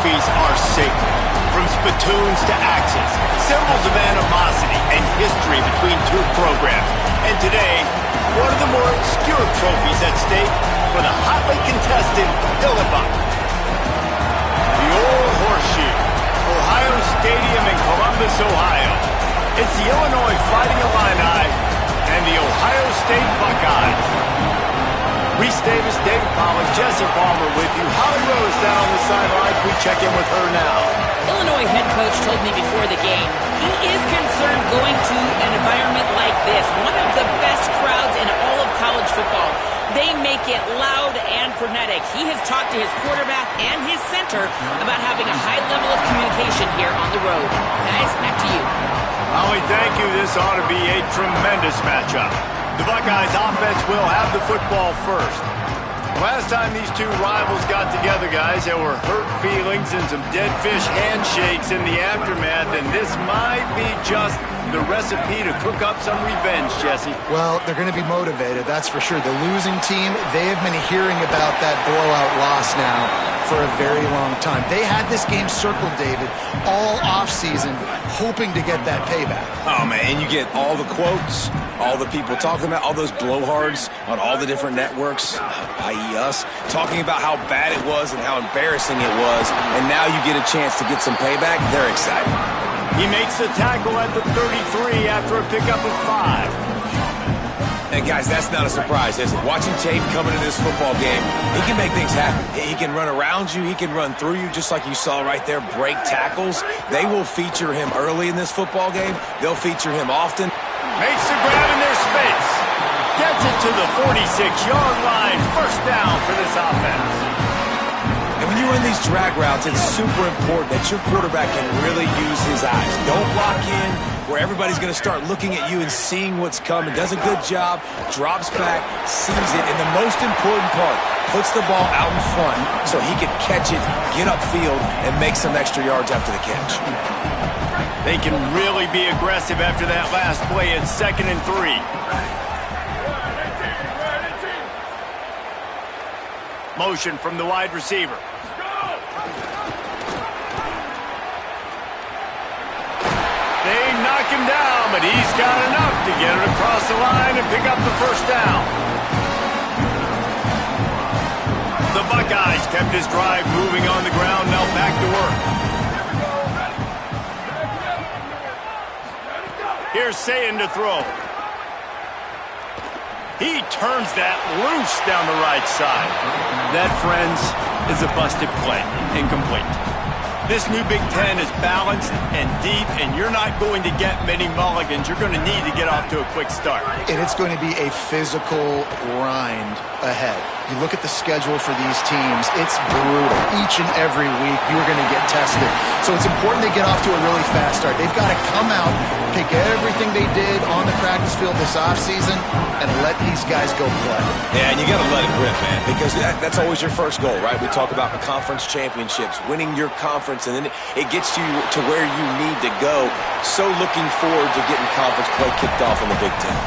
trophies are sacred. From spittoons to axes, symbols of animosity and history between two programs. And today, one of the more obscure trophies at stake for the hotly contested Illabuck. The Old Horseshoe, Ohio Stadium in Columbus, Ohio. It's the Illinois Fighting Illini and the Ohio State Buckeyes. Reese Davis, David Pollack, Jesse Palmer with you. Holly Rose down on the sidelines. We check in with her now. Illinois head coach told me before the game he is concerned going to an environment like this. One of the best crowds in all of college football. They make it loud and frenetic. He has talked to his quarterback and his center about having a high level of communication here on the road. Guys, back to you. Holly, thank you. This ought to be a tremendous matchup. The Buckeyes offense will have the football first. Last time these two rivals got together, guys, there were hurt feelings and some dead fish handshakes in the aftermath, and this might be just the recipe to cook up some revenge, Jesse. Well, they're going to be motivated, that's for sure. The losing team, they have been hearing about that blowout loss now for a very long time. They had this game circled, David, all offseason, hoping to get that payback. Oh, man, and you get all the quotes, all the people talking about, all those blowhards on all the different networks, i.e. us, talking about how bad it was and how embarrassing it was, and now you get a chance to get some payback. They're excited. He makes the tackle at the 33 after a pickup of 5. And guys, that's not a surprise, is it? Watching tape coming into this football game, he can make things happen. He can run around you, he can run through you, just like you saw right there, break tackles. They will feature him early in this football game. They'll feature him often. Makes the grab in their space. Gets it to the 46-yard line. First down for this offense. And when you run these drag routes, it's super important that your quarterback can really use his eyes. Don't lock in where everybody's going to start looking at you and seeing what's coming. Does a good job, drops back, sees it, and the most important part, puts the ball out in front so he can catch it, get upfield, and make some extra yards after the catch. They can really be aggressive after that last play. It's 2nd and 3. Motion from the wide receiver. They knock him down, but he's got enough to get it across the line and pick up the first down. The Buckeyes kept his drive moving on the ground, now back to work. Here's Sayin to throw. He turns that loose down the right side. That, friends, is a busted play. Incomplete. This new Big Ten is balanced and deep, and you're not going to get many mulligans. You're going to need to get off to a quick start. And it's going to be a physical grind ahead. You look at the schedule for these teams, it's brutal. Each and every week, you're going to get tested. So it's important they get off to a really fast start. They've got to come out, take everything they did on the practice field this offseason, and let these guys go play. Yeah, and you got to let it rip, man, because that's always your first goal, right? We talk about conference championships, winning your conference, and then it gets you to where you need to go. So looking forward to getting conference play kicked off in the Big Ten.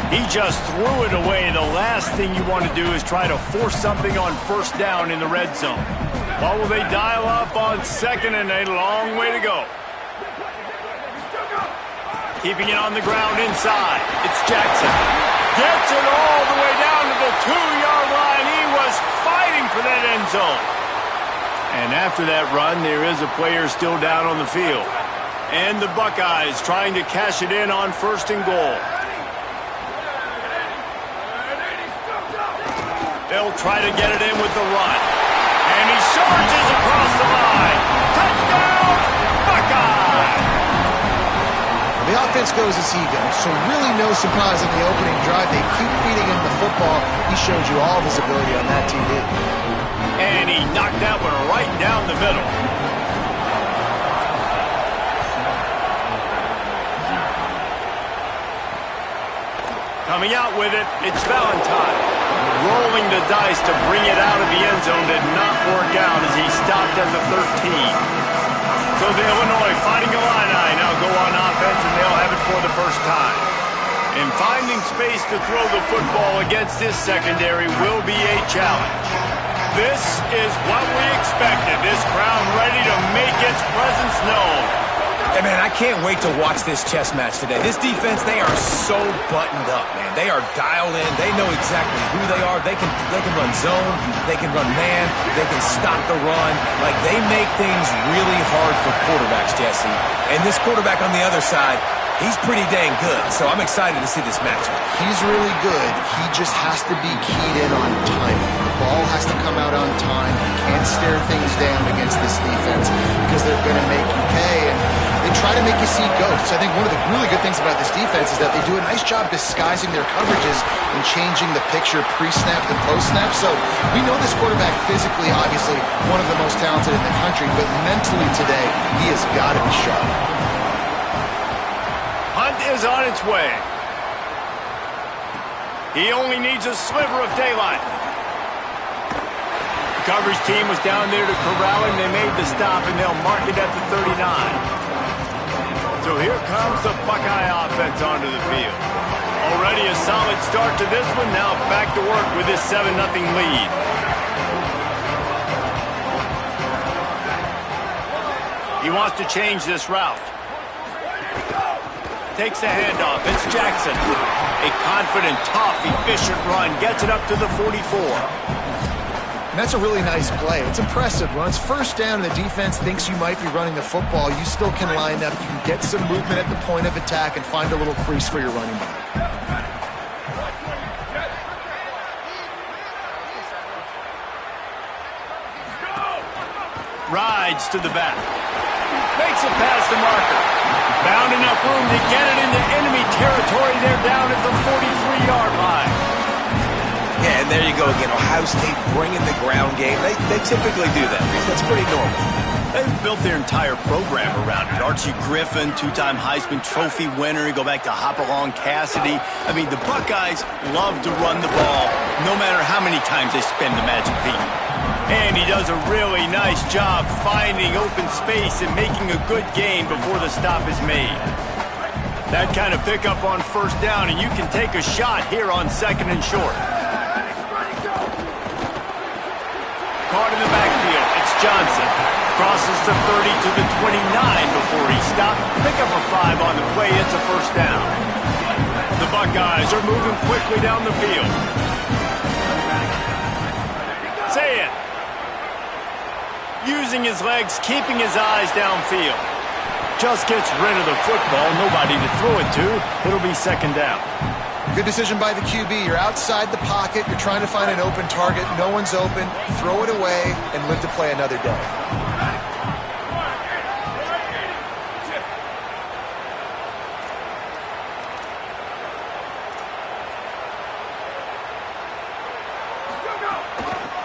He just threw it away. The last thing you want to do is try to force something on first down in the red zone. What will they dial up on 2nd and a long way to go? Keeping it on the ground inside. It's Jackson. Gets it all the way down to the 2-yard line. He was fighting for that end zone. And after that run, there is a player still down on the field. And the Buckeyes trying to cash it in on 1st and goal. They'll try to get it in with the run. And he charges across the line. Touchdown, Buckeyes! The offense goes as he goes, so really no surprise in the opening drive. They keep feeding him the football. He showed you all of his ability on that TV. And he knocked that one right down the middle. Coming out with it, it's Valentine. Rolling the dice to bring it out of the end zone did not work out as he stopped at the 13. So the Illinois Fighting Illini now go on offense, and they'll have it for the first time. And finding space to throw the football against this secondary will be a challenge. This is what we expected. This crowd ready to make its presence known. Hey, man, I can't wait to watch this chess match today. This defense, they are so buttoned up, man. They are dialed in. They know exactly who they are. They can run zone. They can run man. They can stop the run. Like, they make things really hard for quarterbacks, Jesse. And this quarterback on the other side, he's pretty dang good. So I'm excited to see this matchup. He's really good. He just has to be keyed in on timing. The ball has to come out on time. You can't stare things down against this defense because they're going to make you pay. And they try to make you see ghosts. I think one of the really good things about this defense is that they do a nice job disguising their coverages and changing the picture pre-snap to post-snap. So we know this quarterback physically, obviously, one of the most talented in the country, but mentally today, he has got to be sharp. Hunt is on its way. He only needs a sliver of daylight. The coverage team was down there to corral him. They made the stop, and they'll mark it at the 39. So here comes the Buckeye offense onto the field. Already a solid start to this one. Now back to work with this 7-0 lead. He wants to change this route. Takes the handoff. It's Jackson. A confident, tough, efficient run. Gets it up to the 44. And that's a really nice play. It's impressive. When it's first down and the defense thinks you might be running the football, you still can line up. You can get some movement at the point of attack and find a little crease for your running back. Rides to the back. Makes it past the marker. Found enough room to get it into enemy territory. They're down at the 43-yard line. Yeah, and there you go again. Ohio State bringing the ground game. They typically do that. That's pretty normal. They've built their entire program around it. Archie Griffin, two-time Heisman Trophy winner. You go back to Hopalong Cassidy. I mean, the Buckeyes love to run the ball, no matter how many times they spend the magic beat. And he does a really nice job finding open space and making a good gain before the stop is made. That kind of pickup on first down, and you can take a shot here on 2nd and short. Caught in the backfield. It's Johnson. Crosses the 30 to the 29 before he stopped. Pick up a 5 on the play. It's a first down. The Buckeyes are moving quickly down the field. Say it. Using his legs, keeping his eyes downfield. Just gets rid of the football. Nobody to throw it to. It'll be 2nd down. Good decision by the QB. You're outside the pocket. You're trying to find an open target. No one's open. Throw it away and live to play another day.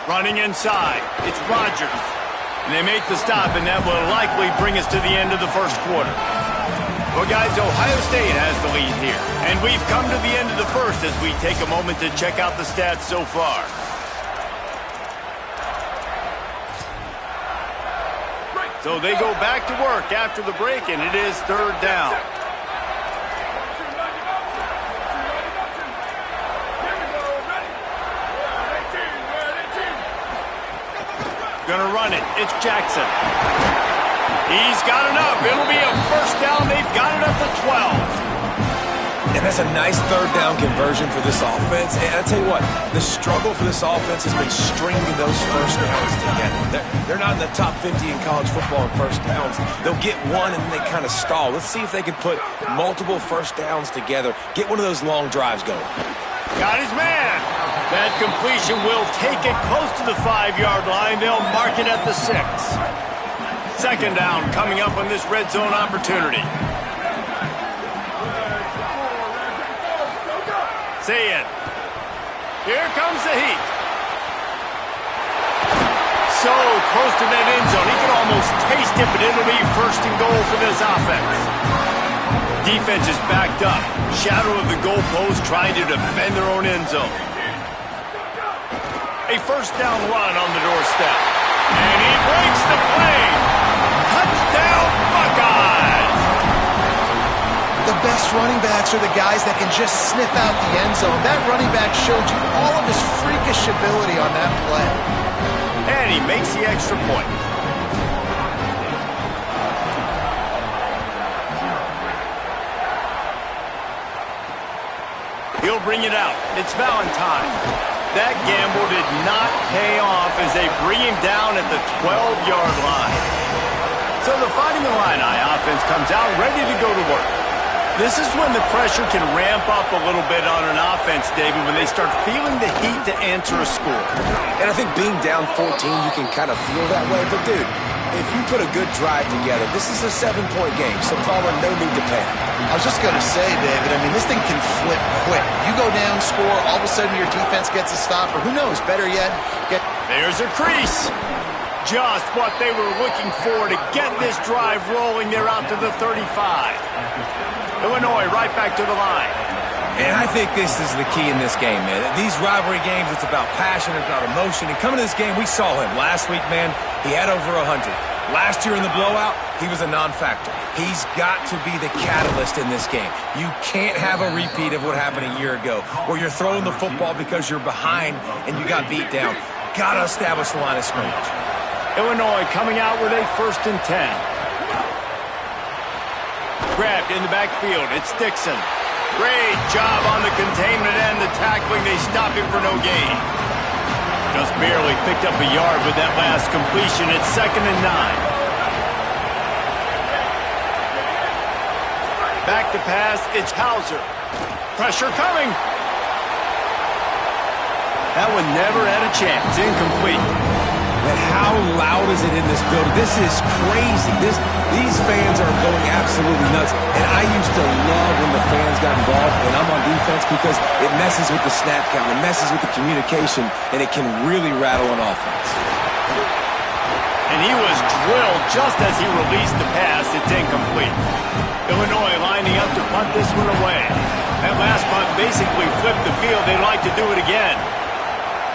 Running inside. It's Rodgers. And they make the stop, and that will likely bring us to the end of the first quarter. Well, guys, Ohio State has the lead here. And we've come to the end of the first as we take a moment to check out the stats so far. So they go back to work after the break, and it is 3rd down. Gonna run it. It's Jackson. He's got enough. It'll be a first down. They've got it up to 12. And that's a nice 3rd down conversion for this offense. And I'll tell you what, the struggle for this offense has been stringing those first downs together. They're not in the top 50 in college football in first downs. They'll get one and then they kind of stall. Let's see if they can put multiple first downs together. Get one of those long drives going. Got his man. That completion will take it close to the 5-yard line. They'll mark it at the 6. 2nd down coming up on this red zone opportunity. See it. Here comes the heat. So close to that end zone. He can almost taste it, but it'll be 1st and goal for this offense. Defense is backed up. Shadow of the goalpost trying to defend their own end zone. A first down run on the doorstep. And he breaks the play. Touchdown, Buckeyes! The best running backs are the guys that can just sniff out the end zone. That running back showed you all of his freakish ability on that play. And he makes the extra point. He'll bring it out. It's Valentine. That gamble did not pay off as they bring him down at the 12-yard line. So the Fighting Illini offense comes out ready to go to work. This is when the pressure can ramp up a little bit on an offense, David, when they start feeling the heat to answer a score. And I think being down 14, you can kind of feel that way. But, dude, if you put a good drive together, this is a 7-point game, so Palmer, no need to panic. I was just going to say, David, I mean, this thing can flip quick. You go down, score, all of a sudden your defense gets a stop, or who knows, better yet, There's a crease. Just what they were looking for to get this drive rolling. They're out to the 35. Illinois right back to the line. And I think this is the key in this game, man. These rivalry games, it's about passion, it's about emotion. And coming to this game, we saw him last week, man. He had over 100. Last year in the blowout, he was a non-factor. He's got to be the catalyst in this game. You can't have a repeat of what happened a year ago, where you're throwing the football because you're behind and you got beat down. Got to establish the line of scrimmage. Illinois coming out with a 1st and 10. Grabbed in the backfield. It's Dixon. Great job on the containment and the tackling. They stop him for no gain. Just barely picked up a yard with that last completion. It's 2nd and 9. Back to pass. It's Hauser. Pressure coming. That one never had a chance. Incomplete. But how loud is it in this building? This is crazy. These fans are going absolutely nuts. And I used to love when the fans got involved, and I'm on defense, because it messes with the snap count, it messes with the communication, and it can really rattle an offense. And he was drilled just as he released the pass. It's incomplete. Illinois lining up to punt this one away. That last punt basically flipped the field. They'd like to do it again.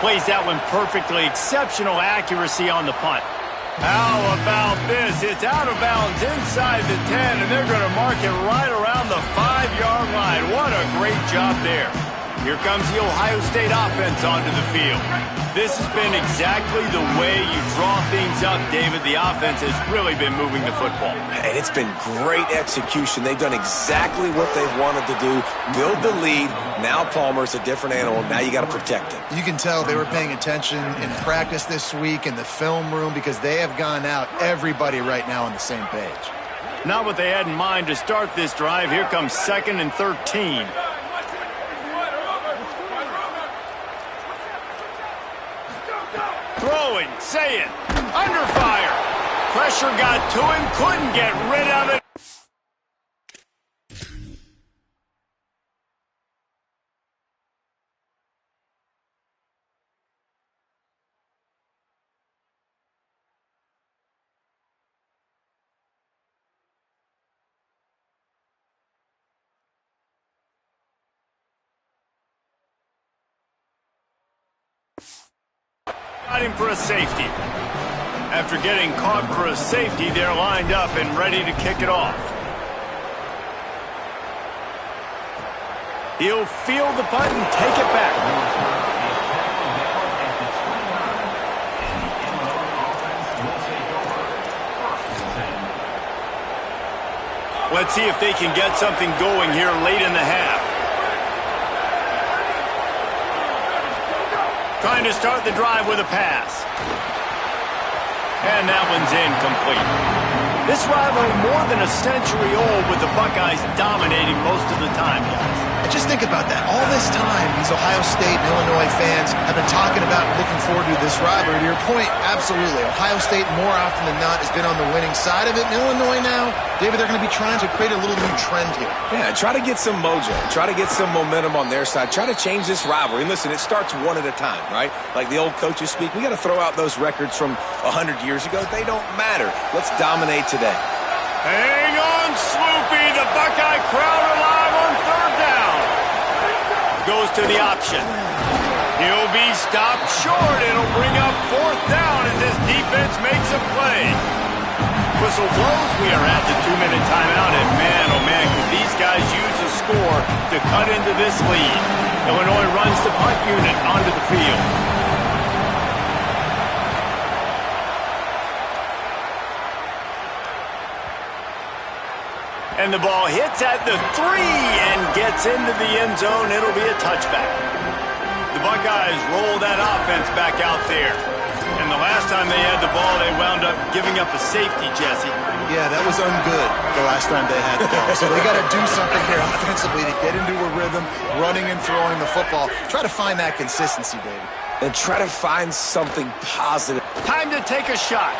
Plays that one perfectly. Exceptional accuracy on the punt. How about this? It's out of bounds inside the 10, and they're going to mark it right around the 5-yard line. What a great job there. Here comes the Ohio State offense onto the field. This has been exactly the way you draw things up, David. The offense has really been moving the football. And it's been great execution. They've done exactly what they've wanted to do. Build the lead. Now Palmer's a different animal. Now you got to protect him. You can tell they were paying attention in practice this week in the film room, because they have gone out, everybody right now on the same page. Not what they had in mind to start this drive. Here comes 2nd and 13. Throwing, say it, under fire. Pressure got to him, couldn't get rid of it. Got him for a safety. After getting caught for a safety, they're lined up and ready to kick it off. He'll field the punt and take it back. Let's see if they can get something going here late in the half. Trying to start the drive with a pass. And that one's incomplete. This rivalry more than a century old, with the Buckeyes dominating most of the time, guys. Just think about that. All this time, these Ohio State and Illinois fans have been talking about and looking forward to this rivalry. To your point, absolutely. Ohio State, more often than not, has been on the winning side of it. And Illinois now, David, they're going to be trying to create a little new trend here. Yeah, try to get some mojo. Try to get some momentum on their side. Try to change this rivalry. And listen, it starts one at a time, right? Like the old coaches speak, we got to throw out those records from 100 years ago. They don't matter. Let's dominate today. Hang on, Sloopy. The Buckeye crowd alive on 3rd down. Goes to the option. He'll be stopped short. It'll bring up 4th down as his defense makes a play. Whistle blows. We are at the 2-minute timeout, and man, oh man, could these guys use a score to cut into this lead. Illinois runs the punt unit onto the field. And the ball hits at the 3 and gets into the end zone. It'll be a touchback. The Buckeyes roll that offense back out there. And the last time they had the ball, they wound up giving up a safety, Jesse. Yeah, that was ungood the last time they had the ball. So they got to do something here offensively to get into a rhythm, running and throwing the football. Try to find that consistency, baby. And try to find something positive. Time to take a shot.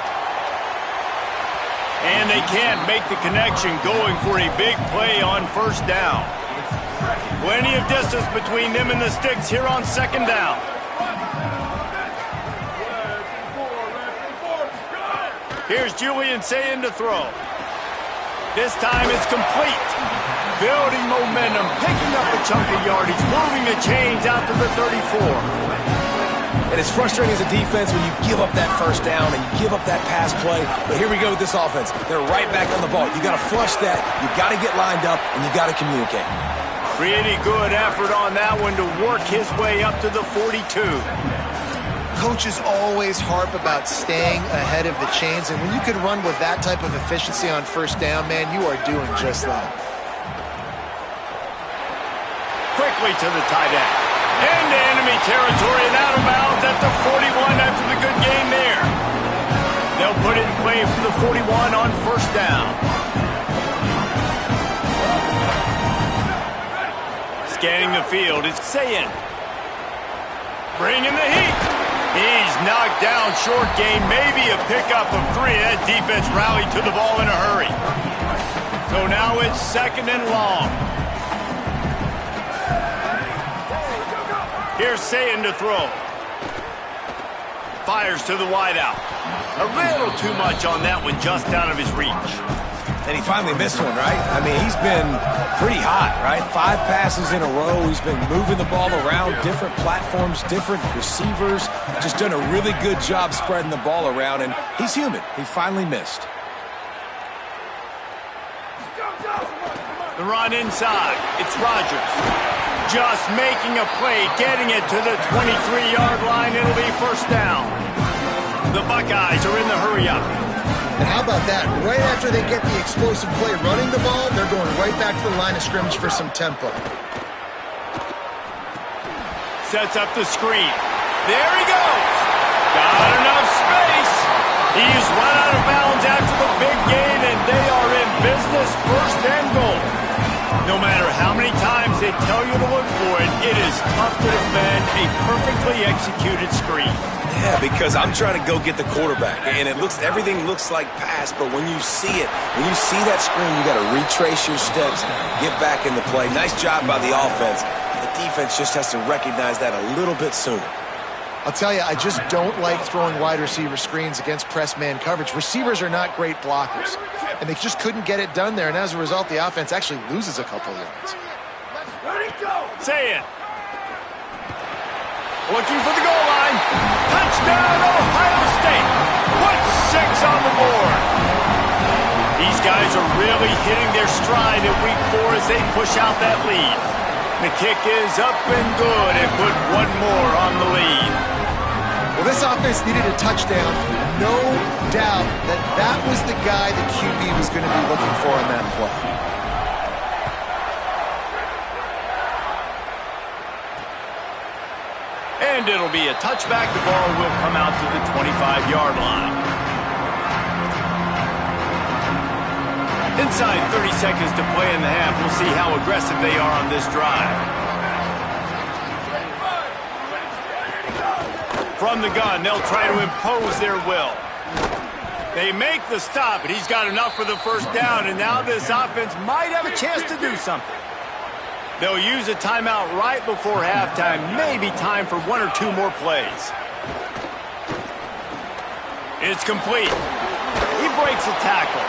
And they can't make the connection, going for a big play on first down. Plenty of distance between them and the sticks here on second down. Here's Julian Sayin to throw. This time it's complete. Building momentum, picking up a chunk of yardage, moving the chains out to the 34. And it's frustrating as a defense when you give up that first down and you give up that pass play. But here we go with this offense. They're right back on the ball. You got to flush that. You got to get lined up, and you got to communicate. Pretty good effort on that one to work his way up to the 42. Coaches always harp about staying ahead of the chains, and when you can run with that type of efficiency on first down, man, you are doing just that. Quickly to the tight end. Into enemy territory and out of bounds at the 41 after the good game there. They'll put it in play from the 41 on first down. Scanning the field is Sayin. Bringing the heat. He's knocked down short game, maybe a pickup of 3. That defense rallied to the ball in a hurry. So now it's second and long. Here's Sayin to throw. Fires to the wideout. A little too much on that one, just out of his reach. And he finally missed one, right? I mean, he's been pretty hot, right? 5 passes in a row. He's been moving the ball around, different platforms, different receivers. Just done a really good job spreading the ball around, and he's human. He finally missed. The run inside. It's Rodgers. Just making a play, getting it to the 23-yard line. It'll be first down. The Buckeyes are in the hurry-up. And how about that? Right after they get the explosive play running the ball, they're going right back to the line of scrimmage for some tempo. Sets up the screen. There he goes. Got enough space. He's run out of bounds after the big gain, and they are in business, first and goal. No matter how many times they tell you to look for it, it is tough to defend a perfectly executed screen. Yeah, because I'm trying to go get the quarterback, and everything looks like pass, but when you see it, when you see that screen, you got to retrace your steps, get back in the play. Nice job by the offense. The defense just has to recognize that a little bit sooner. I'll tell you, I just don't like throwing wide receiver screens against press man coverage. Receivers are not great blockers, and they just couldn't get it done there, and as a result, the offense actually loses a couple yards. Say it. Looking for the goal line. Touchdown, Ohio State. Put 6 on the board. These guys are really hitting their stride in week 4 as they push out that lead. The kick is up and good and put 1 more on the lead. Well, this offense needed a touchdown. No doubt that that was the guy the QB was going to be looking for on that play. And it'll be a touchback. The ball will come out to the 25-yard line. Inside 30 seconds to play in the half. We'll see how aggressive they are on this drive. From the gun, they'll try to impose their will. They make the stop, but he's got enough for the first down, and now this offense might have a chance to do something. They'll use a timeout right before halftime. Maybe time for 1 or 2 more plays. It's complete. He breaks a tackle.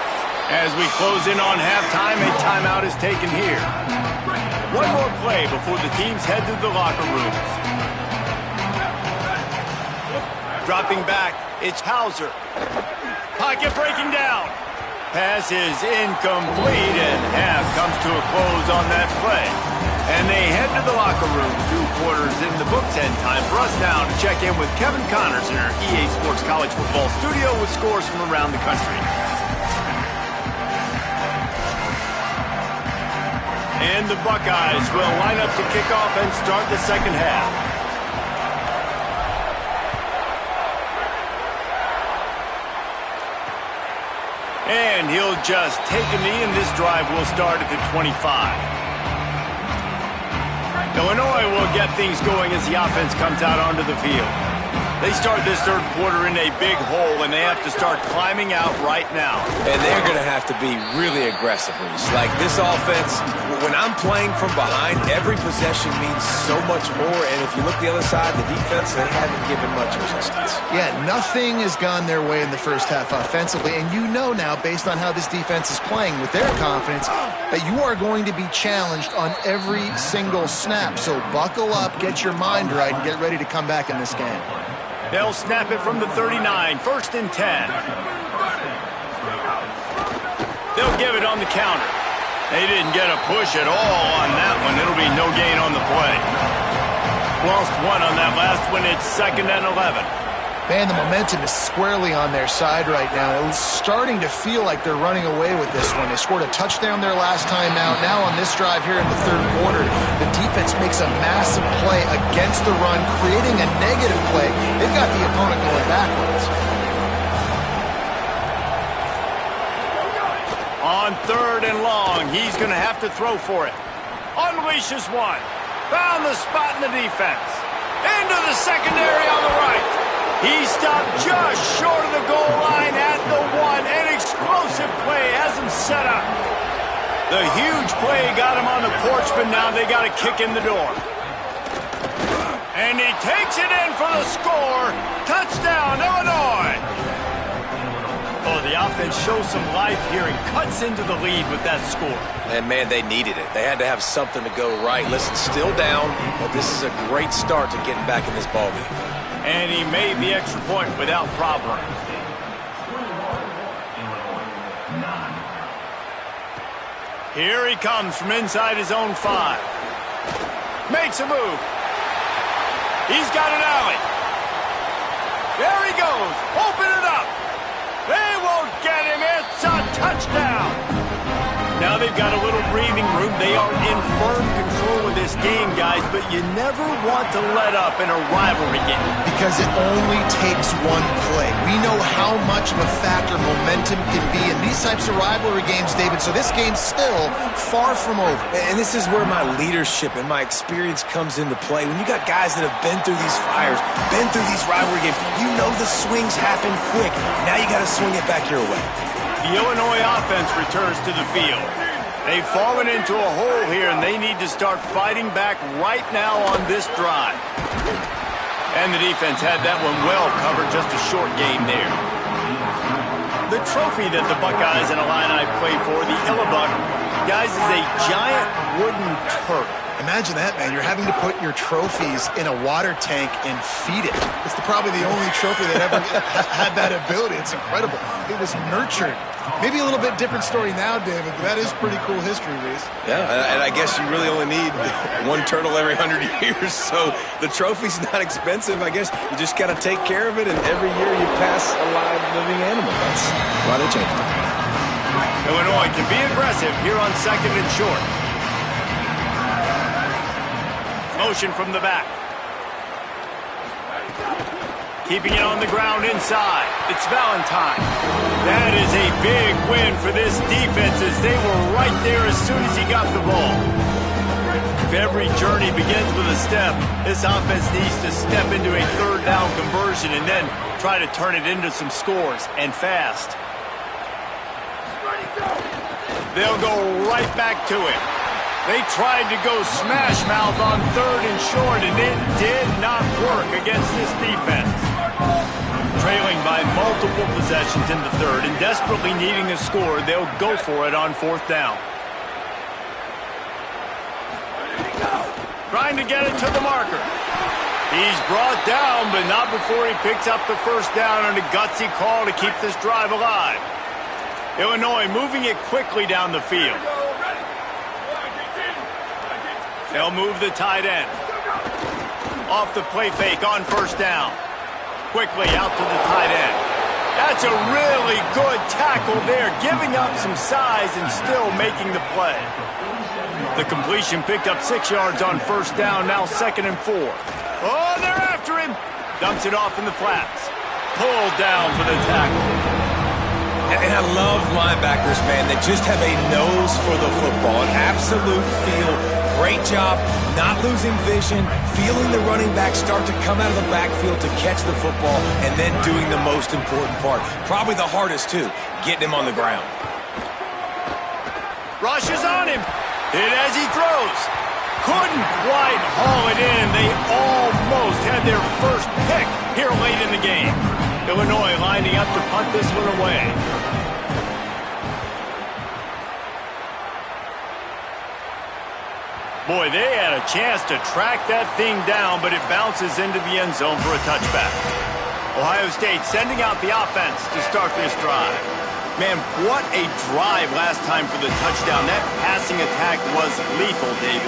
As we close in on halftime, a timeout is taken here. 1 more play before the teams head to the locker rooms. Dropping back, it's Hauser. Pocket breaking down. Pass is incomplete, and half comes to a close on that play. And they head to the locker room. 2 quarters in the books, and time for us now to check in with Kevin Connors in our EA Sports College Football studio with scores from around the country. And the Buckeyes will line up to kick off and start the second half. And he'll just take a knee, and this drive will start at the 25. Illinois will get things going as the offense comes out onto the field. They start this third quarter in a big hole, and they have to start climbing out right now. And they're going to have to be really aggressive, Reese. Like this offense, when I'm playing from behind, every possession means so much more. And if you look the other side, the defense, they haven't given much resistance. Yeah, nothing has gone their way in the first half offensively. And you know now, based on how this defense is playing with their confidence, that you are going to be challenged on every single snap. So buckle up, get your mind right, and get ready to come back in this game. They'll snap it from the 39, 1st and 10. They'll give it on the counter. They didn't get a push at all on that one. It'll be no gain on the play. Lost one on that last one. It's 2nd and 11. Man, the momentum is squarely on their side right now. It's starting to feel like they're running away with this one. They scored a touchdown their last time out. Now on this drive here in the third quarter, the defense makes a massive play against the run, creating a negative play. They've got the opponent going backwards. On 3rd and long, he's going to have to throw for it. Unleashes one. Found the spot in the defense. Into the secondary on the right. He stopped just short of the goal line at the 1. An explosive play has him set up. The huge play got him on the porch, but now they got to kick in the door. And he takes it in for the score. Touchdown, Illinois. Oh, the offense shows some life here and cuts into the lead with that score. And, man, they needed it. They had to have something to go right. Listen, still down, but this is a great start to getting back in this ballgame. And he made the extra point without problem. Here he comes from inside his own 5. Makes a move. He's got an alley. There he goes. Open it up. They won't get him. It's a touchdown. Now they've got a little breathing room. They are in firm control of this game, guys, but you never want to let up in a rivalry game. Because it only takes one play. We know how much of a factor momentum can be in these types of rivalry games, David, so this game's still far from over. And this is where my leadership and my experience comes into play. When you got guys that have been through these fires, been through these rivalry games, you know the swings happen quick. Now you got to swing it back your way. The Illinois offense returns to the field. They've fallen into a hole here, and they need to start fighting back right now on this drive. And the defense had that one well covered, just a short gain there. The trophy that the Buckeyes and Illini play for, the Illabuck, guys, is a giant wooden turtle. Imagine that, man. You're having to put your trophies in a water tank and feed it. It's probably the only trophy that ever had that ability. It's incredible. It was nurtured. Maybe a little bit different story now, David, but that is pretty cool history, Reese. Yeah, and I guess you really only need one turtle every 100 years, so the trophy's not expensive. I guess you just got to take care of it, and every year you pass a live living animal. That's why they changed it. Illinois can be aggressive here on 2nd and short. Motion from the back. Keeping it on the ground inside. It's Valentine. That is a big win for this defense as they were right there as soon as he got the ball. If every journey begins with a step, this offense needs to step into a 3rd down conversion and then try to turn it into some scores, and fast. They'll go right back to it. They tried to go smash mouth on 3rd and short, and it did not work against this defense. Trailing by multiple possessions in the 3rd and desperately needing a score, they'll go for it on 4th down. Trying to get it to the marker. He's brought down, but not before he picks up the 1st down on a gutsy call to keep this drive alive. Illinois moving it quickly down the field. They'll move the tight end. Off the play fake on 1st down. Quickly out to the tight end. That's a really good tackle there, giving up some size and still making the play. The completion picked up 6 yards on first down, now 2nd and 4. Oh, they're after him. Dumps it off in the flats. Pulled down for the tackle. And I love linebackers, man, that just have a nose for the football, an absolute feel. Great job not losing vision, feeling the running back start to come out of the backfield to catch the football, and then doing the most important part. Probably the hardest, too, getting him on the ground. Rushes on him. Hit as he throws. Couldn't quite haul it in. They almost had their first pick here late in the game. Illinois lining up to punt this one away. Boy, they had a chance to track that thing down, but it bounces into the end zone for a touchback. Ohio State sending out the offense to start this drive. Man, what a drive last time for the touchdown. That passing attack was lethal, David.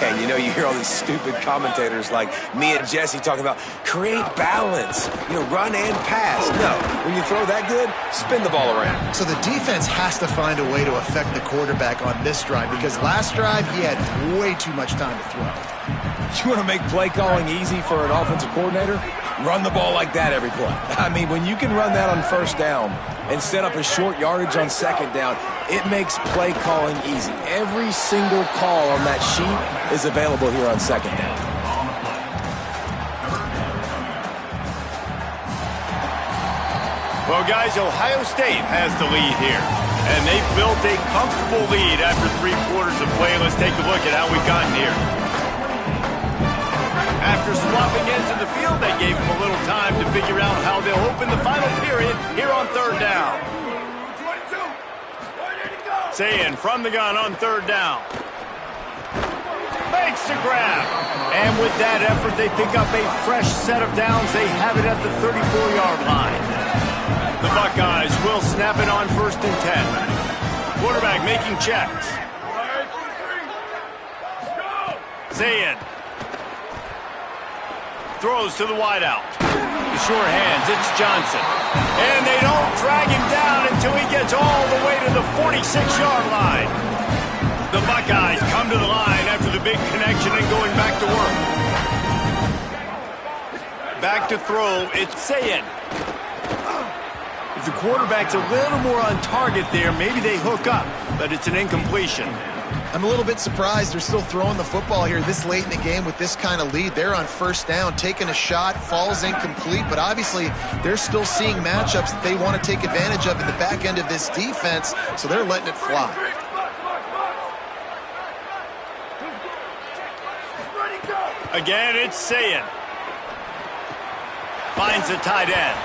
Yeah, and you know, you hear all these stupid commentators like me and Jesse talking about create balance, run and pass. No, when you throw that good, spin the ball around. So the defense has to find a way to affect the quarterback on this drive because last drive he had way too much time to throw. You want to make play calling easy for an offensive coordinator? Run the ball like that every play. I mean, when you can run that on first down and set up a short yardage on second down, it makes play calling easy. Every single call on that sheet is available here on second down. Well, guys, Ohio State has the lead here. And they've built a comfortable lead after 3 quarters of play. Let's take a look at how we've gotten here. After swapping ends of the field, they gave him a little time to figure out how they'll open the final period here on 3rd down. Sayin from the gun on 3rd down. Makes the grab. And with that effort, they pick up a fresh set of downs. They have it at the 34-yard line. The Buckeyes will snap it on 1st and 10. Quarterback making checks. Sayin throws to the wideout. The sure hands, it's Johnson. And they don't drag him down until he gets all the way to the 46-yard line. The Buckeyes come to the line after the big connection and going back to work. Back to throw, it's Sayin. If the quarterback's a little more on target there, maybe they hook up, but it's an incompletion. I'm a little bit surprised they're still throwing the football here this late in the game with this kind of lead. They're on 1st down, taking a shot, falls incomplete, but obviously they're still seeing matchups that they want to take advantage of in the back end of this defense, so they're letting it fly. Again, it's Sayin. Finds the tight end.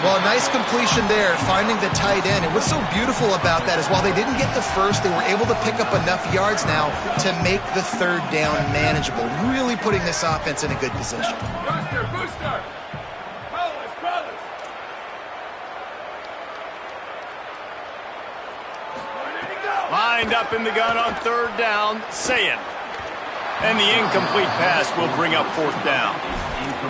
Well, a nice completion there, finding the tight end. And what's so beautiful about that is while they didn't get the first, they were able to pick up enough yards now to make the 3rd down manageable, really putting this offense in a good position. Booster! Brothers! Lined up in the gun on 3rd down, Sayin. And the incomplete pass will bring up 4th down.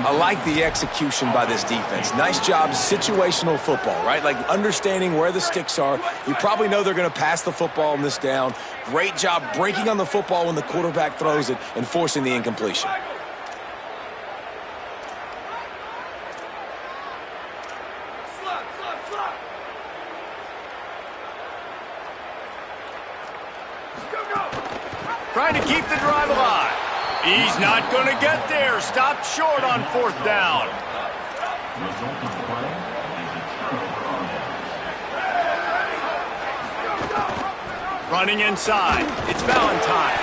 I like the execution by this defense. Nice job, situational football, right? Like understanding where the sticks are. You probably know they're going to pass the football on this down. Great job breaking on the football when the quarterback throws it and forcing the incompletion. Trying to keep the drive alive. He's not going to get there. Stopped short on 4th down. Running inside. It's Valentine.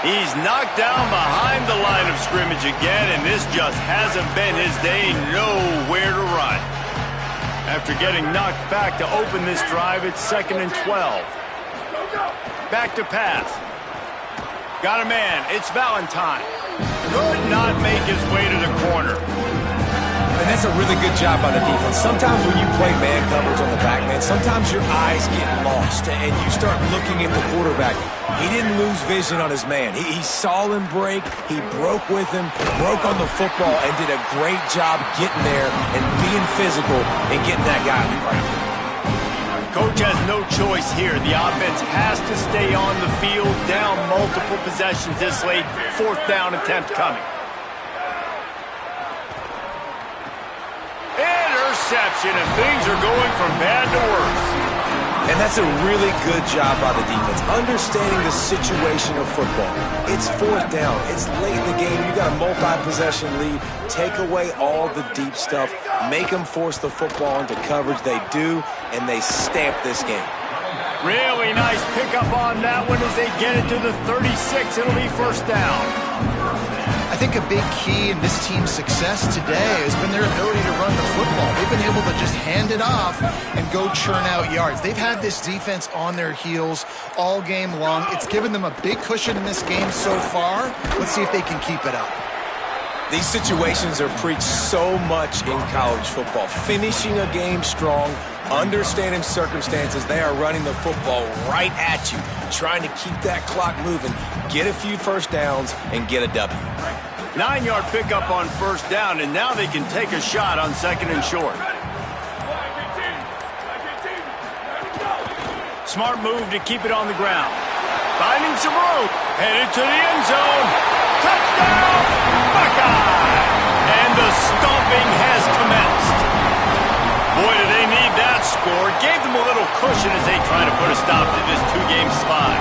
He's knocked down behind the line of scrimmage again, and this just hasn't been his day. Nowhere to run. After getting knocked back to open this drive, it's 2nd and 12. Back to pass. Got a man. It's Valentine. Could not make his way to the corner. And that's a really good job by the defense. Sometimes when you play man coverage on the back, man, sometimes your eyes get lost and you start looking at the quarterback. He didn't lose vision on his man. He saw him break. He broke with him, broke on the football, and did a great job getting there and being physical and getting that guy on the ground. Coach has no choice here. The offense has to stay on the field, down multiple possessions this late. Fourth down attempt coming. Interception, and things are going from bad to worse. And that's a really good job by the defense, understanding the situation of football. It's fourth down. It's late in the game. You got a multi-possession lead. Take away all the deep stuff. Make them force the football into coverage. They do, and they stamp this game. Really nice pickup on that one as they get it to the 36. It'll be first down. I think a big key in this team's success today has been their ability to run the football. They've been able to just hand it off and go churn out yards. They've had this defense on their heels all game long. It's given them a big cushion in this game so far. Let's see if they can keep it up. These situations are preached so much in college football. Finishing a game strong, understanding circumstances. They are running the football right at you, trying to keep that clock moving, get a few first downs, and get a W. 9-yard pickup on first down, and now they can take a shot on second and short. Smart move to keep it on the ground. Finding some room. Headed to the end zone. Touchdown, Buckeye! And the stomping has commenced. Boy, do they need that score. Gave them a little cushion as they try to put a stop to this two-game slide.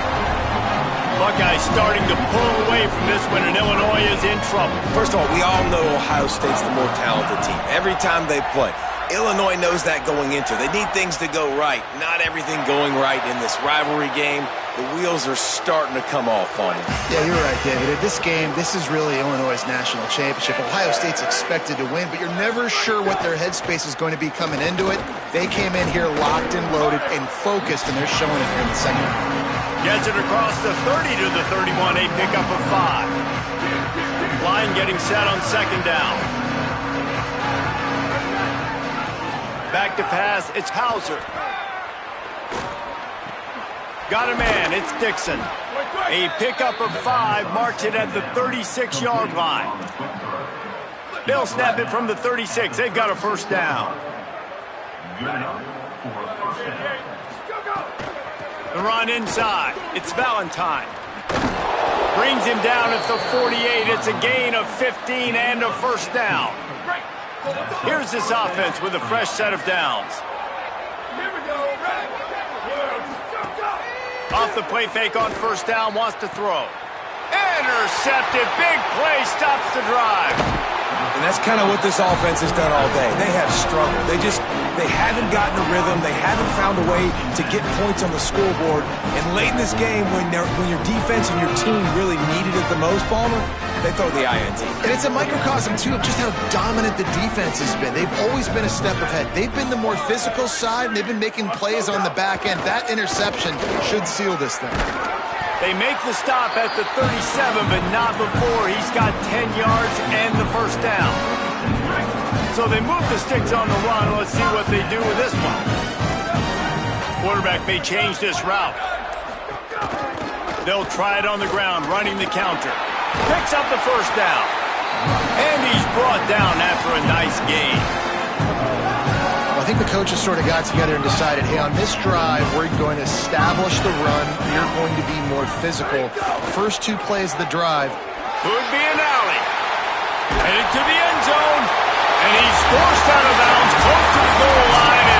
Buckeyes starting to pull away from this one, and Illinois is in trouble. First of all, we all know Ohio State's the more talented team. Every time they play, Illinois knows that going into. They need things to go right. Not everything going right in this rivalry game. The wheels are starting to come off on them. Yeah, you're right, David. This game, this is really Illinois' national championship. Ohio State's expected to win, but you're never sure what their headspace is going to be coming into it. They came in here locked and loaded and focused, and they're showing it here in the second half. Gets it across the 30 to the 31, a pickup of 5. Line getting set on second down. Back to pass, it's Hauser. Got a man, it's Dixon. A pickup of 5 marks it at the 36-yard line. They'll snap it from the 36. They've got a first down. The run inside. It's Valentine. Brings him down at the 48. It's a gain of 15 and a first down. Here's this offense with a fresh set of downs. Off the play fake on first down, wants to throw. Intercepted. Big play, stops the drive. And that's kind of what this offense has done all day. They have struggled. They haven't gotten a rhythm. They haven't found a way to get points on the scoreboard. And late in this game, when your defense and your team really needed it the most, Palmer, they throw the INT. And it's a microcosm, too, of just how dominant the defense has been. They've always been a step ahead. They've been the more physical side, and they've been making plays on the back end. That interception should seal this thing. They make the stop at the 37, but not before he's got 10 yards and the first down. So they move the sticks on the run. Let's see what they do with this one. Quarterback may change this route. They'll try it on the ground, running the counter. Picks up the first down. And he's brought down after a nice gain. I think the coaches sort of got together and decided, hey, on this drive, we're going to establish the run. We're going to be more physical. First 2 plays of the drive. Could be an alley.